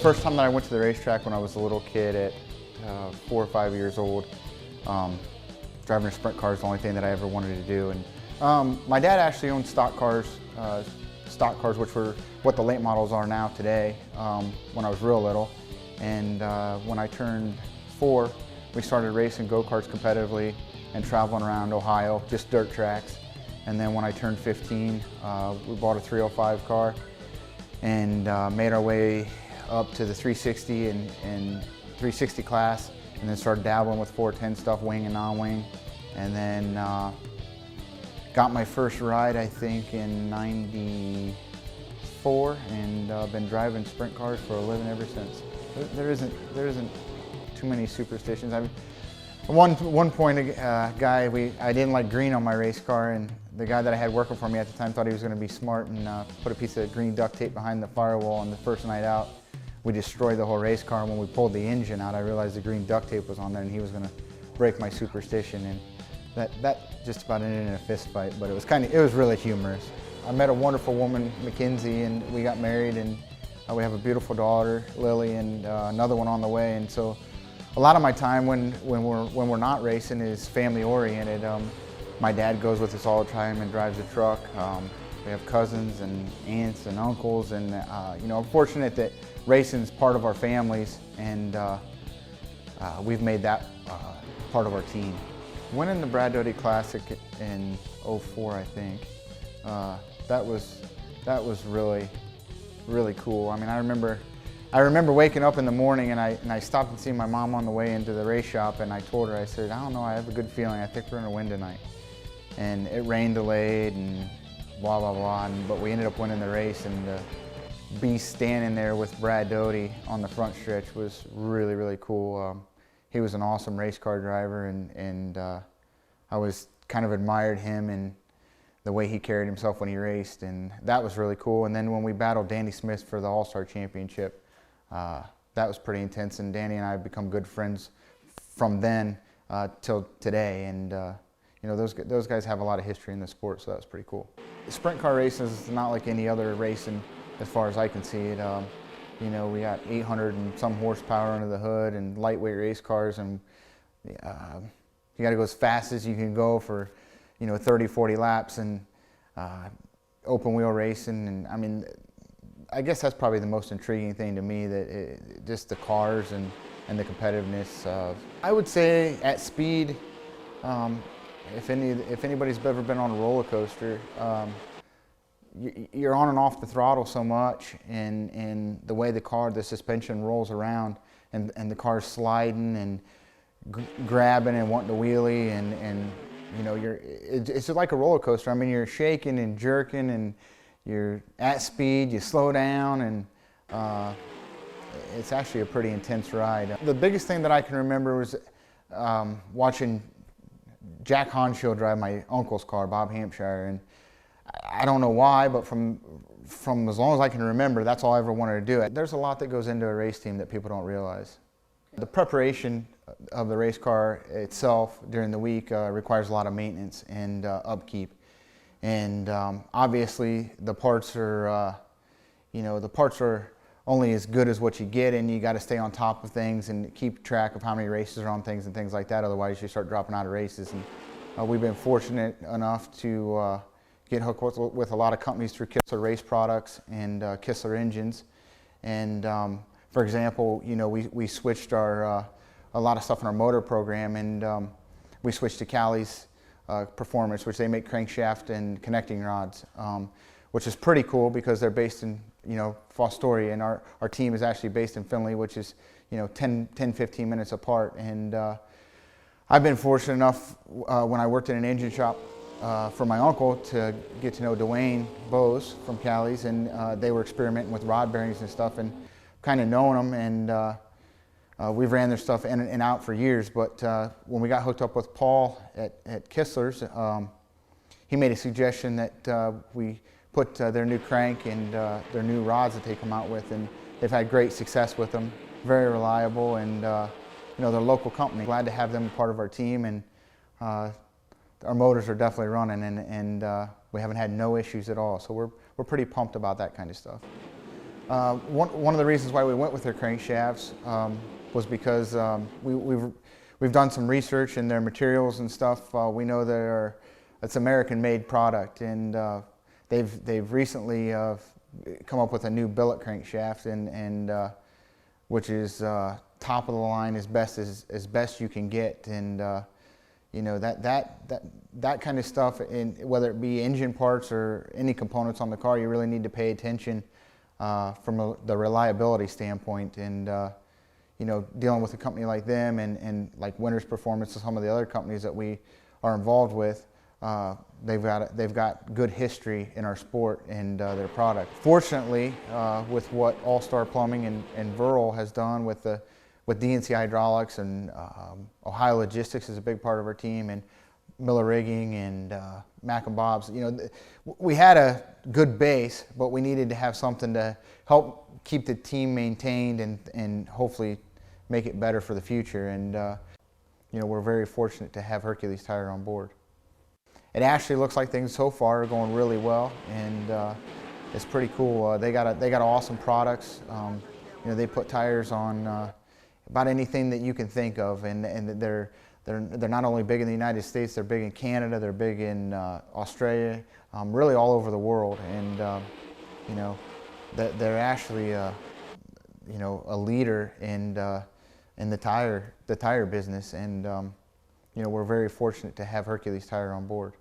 first time that I went to the racetrack when I was a little kid at 4 or 5 years old. Driving a sprint car is the only thing that I ever wanted to do. And my dad actually owned stock cars, which were what the late models are now today, when I was real little. And when I turned 4, we started racing go-karts competitively and traveling around Ohio, just dirt tracks. And then when I turned 15, we bought a 305 car and made our way up to the 360 and 360 class, and then started dabbling with 410 stuff, wing and non-wing. And then got my first ride, I think, in '94, and been driving sprint cars for a living ever since. There isn't too many superstitions. I mean, one point, I didn't like green on my race car, and the guy that I had working for me at the time thought he was going to be smart and put a piece of green duct tape behind the firewall. And the first night out, we destroyed the whole race car. And when we pulled the engine out, I realized the green duct tape was on there, and he was going to break my superstition. And that just about ended in a fist fight, but it was really humorous. I met a wonderful woman, Mackenzie, and we got married, and we have a beautiful daughter, Lily, and another one on the way. And so a lot of my time when we're not racing is family oriented. My dad goes with us all the time and drives a truck. We have cousins and aunts and uncles, and you know, I'm fortunate that racing is part of our families, and we've made that part of our team. Winning the Brad Doty Classic in '04, I think, that was really cool. I mean, I remember waking up in the morning, and I stopped and seen my mom on the way into the race shop, and I told her, I said, I don't know, I have a good feeling. I think we're gonna win tonight. And it rained delayed and blah, blah, blah, but we ended up winning the race, and to be standing there with Brad Doty on the front stretch was really, really cool. He was an awesome race car driver, and I was kind of admired him and the way he carried himself when he raced, and that was really cool. And then when we battled Danny Smith for the All-Star Championship, that was pretty intense, and Danny and I have become good friends from then till today. And you know, those guys have a lot of history in the sport, so that was pretty cool. Sprint car racing is not like any other racing as far as I can see it. You know, we got 800 and some horsepower under the hood and lightweight race cars, and you got to go as fast as you can go for, you know, 30, 40 laps, and open wheel racing. And I mean, I guess that's probably the most intriguing thing to me, that just the cars and the competitiveness. I would say at speed, if anybody's ever been on a roller coaster, you're on and off the throttle so much, and the way the suspension rolls around, and the car's sliding and grabbing and wanting to wheelie, and you know, it's like a roller coaster. I mean, you're shaking and jerking, and you're at speed, you slow down, and it's actually a pretty intense ride. The biggest thing that I can remember was watching Jack Honshield drive my uncle's car, Bob Hampshire, and I don't know why, but from as long as I can remember, that's all I ever wanted to do. There's a lot that goes into a race team that people don't realize. The preparation of the race car itself during the week requires a lot of maintenance and upkeep. And obviously the parts are, you know, the parts are only as good as what you get, and you got to stay on top of things and keep track of how many races are on things and things like that. Otherwise you start dropping out of races. And we've been fortunate enough to get hooked with a lot of companies through Kistler Race Products and Kistler Engines. And for example, you know, we switched a lot of stuff in our motor program, and we switched to Callies Performance, which they make crankshaft and connecting rods, which is pretty cool because they're based in, you know, Fostoria, and our team is actually based in Findlay, which is, you know, 10-15 minutes apart. And I've been fortunate enough when I worked in an engine shop for my uncle to get to know Dwayne Bose from Callies, and they were experimenting with rod bearings and stuff, and kind of knowing them, and we've ran their stuff in and out for years. But when we got hooked up with Paul at Kistler's, he made a suggestion that we put their new crank and their new rods that they come out with, and they've had great success with them. Very reliable, and you know, they're a local company. Glad to have them part of our team, and our motors are definitely running, and we haven't had no issues at all. So we're pretty pumped about that kind of stuff. One of the reasons why we went with their crankshafts was because we've done some research in their materials and stuff. We know it's American-made product, and they've recently come up with a new billet crankshaft, and which is top of the line, as best you can get, and you know, that kind of stuff, whether it be engine parts or any components on the car, you really need to pay attention from the reliability standpoint. And you know, dealing with a company like them and like Winter's Performance and some of the other companies that we are involved with, they've got good history in our sport and their product. Fortunately, with what All-Star Plumbing and Verl has done with DNC Hydraulics, and Ohio Logistics is a big part of our team, and Miller Rigging and Mac and Bob's. You know, we had a good base, but we needed to have something to help keep the team maintained and hopefully make it better for the future. And you know, we're very fortunate to have Hercules Tire on board. It actually looks like things so far are going really well, and it's pretty cool. They got awesome products. You know, they put tires on about anything that you can think of, and they're not only big in the United States, they're big in Canada, they're big in Australia, really all over the world. And you know, they're actually you know, a leader in the tire business, and you know, we're very fortunate to have Hercules Tire on board.